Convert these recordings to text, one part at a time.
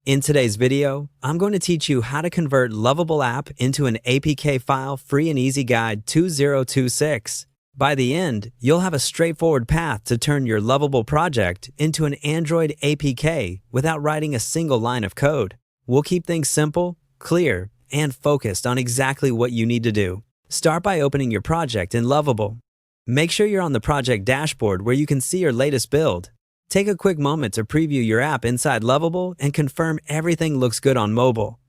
In today's video, I'm going to teach you how to convert Lovable app into an APK file free and easy guide 2026. By the end, you'll have a straightforward path to turn your Lovable project into an Android APK without writing a single line of code. We'll keep things simple, clear, and focused on exactly what you need to do. Start by opening your project in Lovable. Make sure you're on the project dashboard where you can see your latest build. Take a quick moment to preview your app inside Lovable and confirm everything looks good on mobile.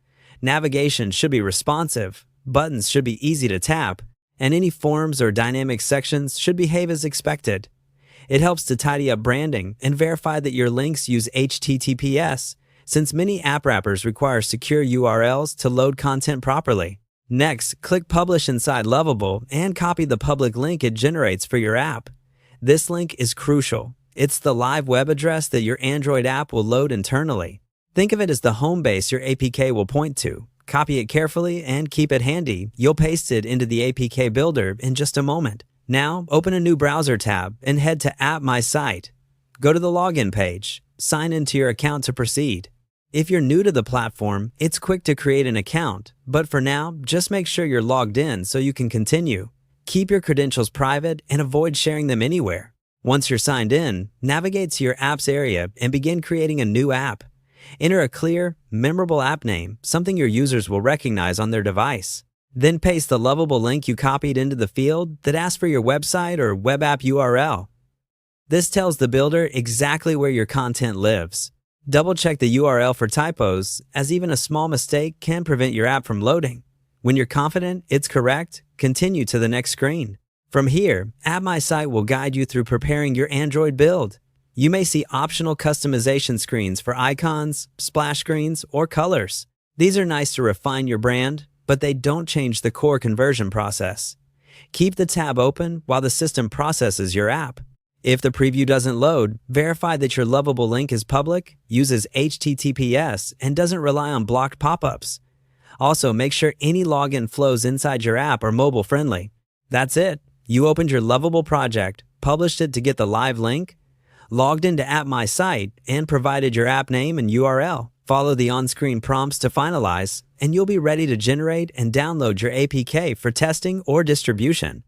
Navigation should be responsive, buttons should be easy to tap, and any forms or dynamic sections should behave as expected. It helps to tidy up branding and verify that your links use HTTPS, since many app wrappers require secure URLs to load content properly. Next, click Publish inside Lovable and copy the public link it generates for your app. This link is crucial. It's the live web address that your Android app will load internally. Think of it as the home base your APK will point to. Copy it carefully and keep it handy. You'll paste it into the APK Builder in just a moment. Now, open a new browser tab and head to App My Site. Go to the login page. Sign into your account to proceed. If you're new to the platform, it's quick to create an account, but for now, just make sure you're logged in so you can continue. Keep your credentials private and avoid sharing them anywhere. Once you're signed in, navigate to your apps area and begin creating a new app. Enter a clear, memorable app name, something your users will recognize on their device. Then paste the Lovable link you copied into the field that asks for your website or web app URL. This tells the builder exactly where your content lives. Double-check the URL for typos, as even a small mistake can prevent your app from loading. When you're confident it's correct, continue to the next screen. From here, App My Site will guide you through preparing your Android build. You may see optional customization screens for icons, splash screens, or colors. These are nice to refine your brand, but they don't change the core conversion process. Keep the tab open while the system processes your app. If the preview doesn't load, verify that your Lovable link is public, uses HTTPS, and doesn't rely on blocked pop-ups. Also, make sure any login flows inside your app are mobile-friendly. That's it. You opened your Lovable project, published it to get the live link, logged into App My Site, and provided your app name and URL. Follow the on-screen prompts to finalize, and you'll be ready to generate and download your APK for testing or distribution.